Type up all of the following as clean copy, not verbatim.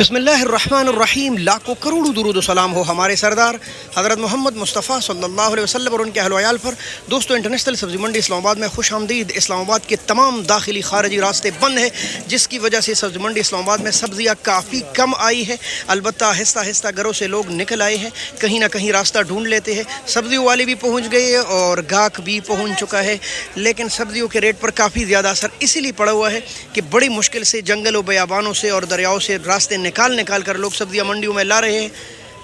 बिस्मिल्लाहिर्रहमानिर्रहीम। लाखों करोड़ों दुरूद व सलाम हो हमारे सरदार हज़रत मोहम्मद मुस्तफ़ा सल्लल्लाहु अलैहि वसल्लम और उनके अहल व अयाल पर। दोस्तों, इंटरनेशनल सब्ज़ी मंडी इस्लामाबाद में खुश आमदीद। इस्लामाबाद के तमाम दाखिली खारजी रास्ते बंद हैं, जिसकी वजह से सब्ज़ी मंडी इस्लामाबाद में सब्ज़ियाँ काफ़ी कम आई है। अलबत्ता आहिस्ता आहिस्ता घरों से लोग निकल आए हैं, कहीं ना कहीं रास्ता ढूंढ लेते हैं। सब्ज़ियों वाले भी पहुँच गए और गाहक भी पहुँच चुका है, लेकिन सब्ज़ियों के रेट पर काफ़ी ज़्यादा असर इसीलिए पड़ा हुआ है कि बड़ी मुश्किल से जंगलों बयाबानों से और दरियाओं से रास्ते निकाल कर लोग सब्जियां मंडियों में ला रहे हैं,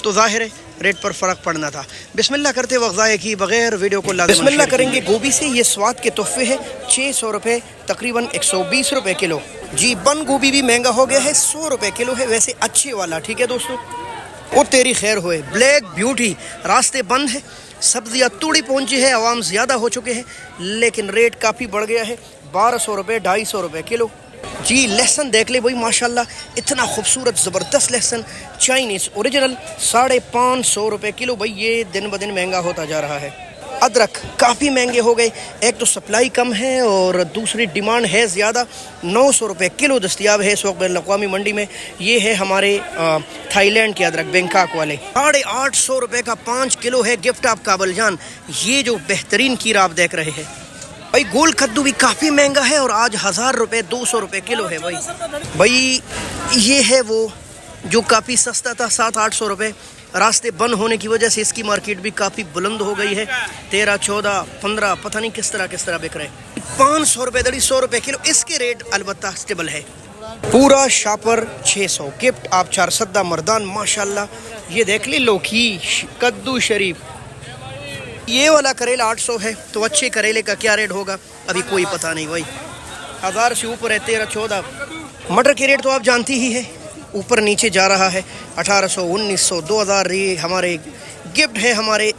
तो जाहिर है रेट पर फ़र्क पड़ना था। बिस्मिल्लाह करते वक्त ज़ाया की बगैर वीडियो को बिस्मिल्लाह करेंगे। गोभी से ये स्वाद के तोहफे है, 600 रुपये तकरीबन 120 रुपये किलो। जी, बंद गोभी भी महंगा हो गया है, 100 रुपये किलो है, वैसे अच्छे वाला। ठीक है दोस्तों, वो तेरी खैर होए। ब्लैक ब्यूटी रास्ते बंद है, सब्जियाँ तोड़ी पहुँची है, आवाम ज़्यादा हो चुके हैं, लेकिन रेट काफ़ी बढ़ गया है, 1200 रुपये 250 रुपये किलो। जी, लहसुन देख ले भाई, माशाल्लाह इतना खूबसूरत ज़बरदस्त लहसुन चाइनीज़ ओरिजिनल 550 रुपये किलो। भाई ये दिन ब दिन महंगा होता जा रहा है। अदरक काफ़ी महंगे हो गए, एक तो सप्लाई कम है और दूसरी डिमांड है ज़्यादा। 900 रुपये किलो दस्तियाब है इस वक्त बैनुल अक़वामी मंडी में। ये है हमारे थाईलैंड के अदरक, बैंकॉक वाले। 850 रुपये का 5 किलो है गिफ्ट ऑफ काबल जान। ये जो बेहतरीन कीरा आप देख रहे हैं भाई। गोल कद्दू भी काफ़ी महंगा है और आज 1000 रुपये 200 रुपये किलो है भाई। ये है वो जो काफ़ी सस्ता था, 700-800 रुपये। रास्ते बंद होने की वजह से इसकी मार्केट भी काफ़ी बुलंद हो गई है, 13, 14, 15 पता नहीं किस तरह बिक रहे हैं। 500 रुपये 150 रुपये किलो इसके रेट अलबत्ता स्टेबल है। पूरा शापर 600 गिफ्ट आप 4 सद्दा मर्दान माशाल्लाह। ये देख ली लौकी, कद्दू शरीफ। ये वाला करेला 800 है, तो अच्छे करेले का क्या रेट होगा अभी कोई पता नहीं भाई। 1000 से ऊपर है, 13, 14। मटर के रेट तो आप जानती ही है, ऊपर नीचे जा रहा है। 1800, 1900, 2000 ये हमारे गिफ्ट है हमारे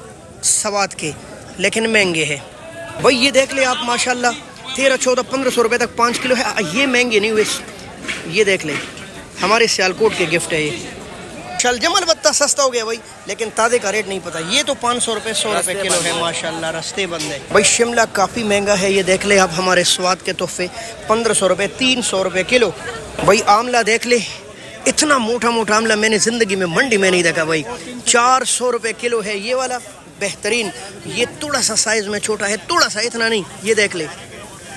सवाद के, लेकिन महंगे हैं भाई। ये देख ले आप माशाल्लाह, 13, 14, 1500 रुपये तक 5 किलो है। ये महंगे नहीं हुए, ये देख ले हमारे सियालकोट के गिफ्ट है। ये शलजम अलबत्ता सस्ता हो गया भाई, लेकिन ताज़े का रेट नहीं पता। ये तो 500 रुपये 100 रुपये किलो है माशाल्लाह, रास्ते बंद है भाई। शिमला काफ़ी महंगा है, ये देख ले आप हमारे स्वाद के तोहफे 1500 रुपये 300 रुपये किलो भाई। आमला देख ले, इतना मोटा आमला मैंने ज़िंदगी में मंडी में नहीं देखा भाई। 400 रुपये किलो है ये वाला बेहतरीन। ये थोड़ा सा साइज़ में छोटा है, थोड़ा सा, इतना नहीं। ये देख ले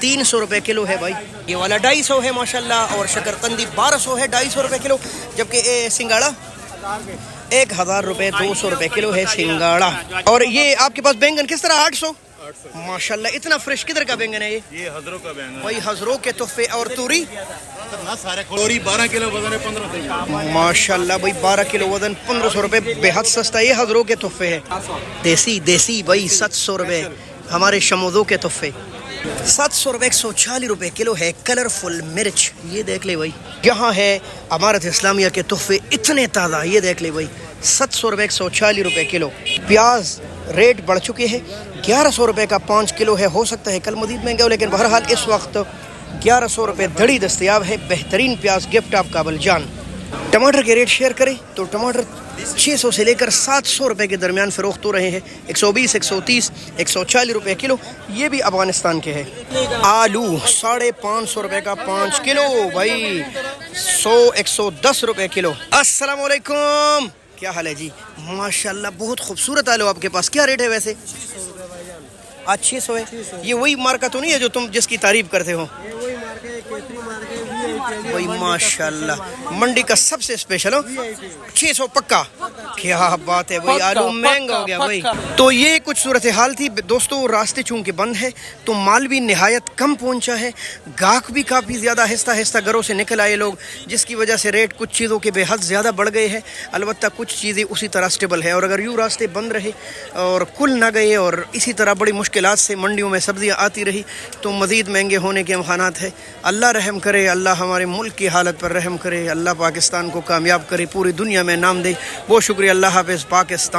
300 रुपये किलो है भाई। ये वाला 250 है माशाल्लाह। और शकरकंदी 1200 है, 250 रुपये किलो। जबकि सिंगाड़ा 1000 रुपये 200 रुपये किलो है सिंगाड़ा। और ये आपके पास बैंगन किस तरह 800 माशाल्लाह। इतना फ्रेश किधर का बैंगन है ये हजरों का बैंगन भाई, हजरों के तोहफे। और तूरी 12 किलो वजन है 1500 माशाल्लाह भाई, 12 किलो वजन 1500 रुपये, बेहद सस्ता। ये हजरों के तोहफे है, देसी भाई 700 रुपये हमारे शमोदों के तोहफे। 700 रुपये 140 रुपये किलो है कलरफुल मिर्च। ये देख ले भाई। यहाँ है अमारत इस्लामिया के तोहफे इतने ताज़ा, ये देख ले भाई 700 रुपये 140 रुपये किलो। प्याज रेट बढ़ चुके हैं, 1100 रुपये का 5 किलो है। हो सकता है कल मज़ीद महंगा हो, लेकिन बहरहाल इस वक्त 1100 रुपये धड़ी दस्तयाब है। बेहतरीन प्याज गिफ्ट ऑफ काबल जान। टमाटर के रेट शेयर करें तो टमाटर 600 से लेकर 700 रुपये के दरमियान फ़रोख्त हो रहे हैं। 120, 130, 140 रुपये किलो। ये भी अफगानिस्तान के हैं। आलू 550 रुपये का 5 किलो भाई, 110 रुपये किलो। अस्सलाम वालेकुम, क्या हाल है जी? माशाल्लाह बहुत खूबसूरत आलू आपके पास। क्या रेट है वैसे? आज 600 है। ये वही मार्का तो नहीं है जो तुम जिसकी तारीफ करते हो भाई? माशाल्लाह मंडी का सबसे स्पेशल हो, 600 पक्का। क्या बात है भाई, आलू महंगा हो गया भाई। तो ये कुछ सूरत हाल थी दोस्तों। रास्ते चूंकि बंद है तो माल भी निहायत कम पहुंचा है, गाहक भी काफ़ी ज़्यादा आहिस्ता घरों से निकल आए लोग, जिसकी वजह से रेट कुछ चीज़ों के बेहद ज़्यादा बढ़ गए हैं। अलबत्ता कुछ चीज़ें उसी तरह स्टेबल है, और अगर यूँ रास्ते बंद रहे और कुल ना गए और इसी तरह बड़ी मुश्किलात से मंडियों में सब्जियाँ आती रही तो मज़ीद महंगे होने के इम्कानात है। अल्लाह रहम करे, अल्लाह हमारे मुल्क की हालत पर रहम करे, अल्लाह पाकिस्तान को कामयाब करे, पूरी दुनिया में नाम दे। बहुत शुक्रिया, अल्लाह हाफ़िज़ पाकिस्तान।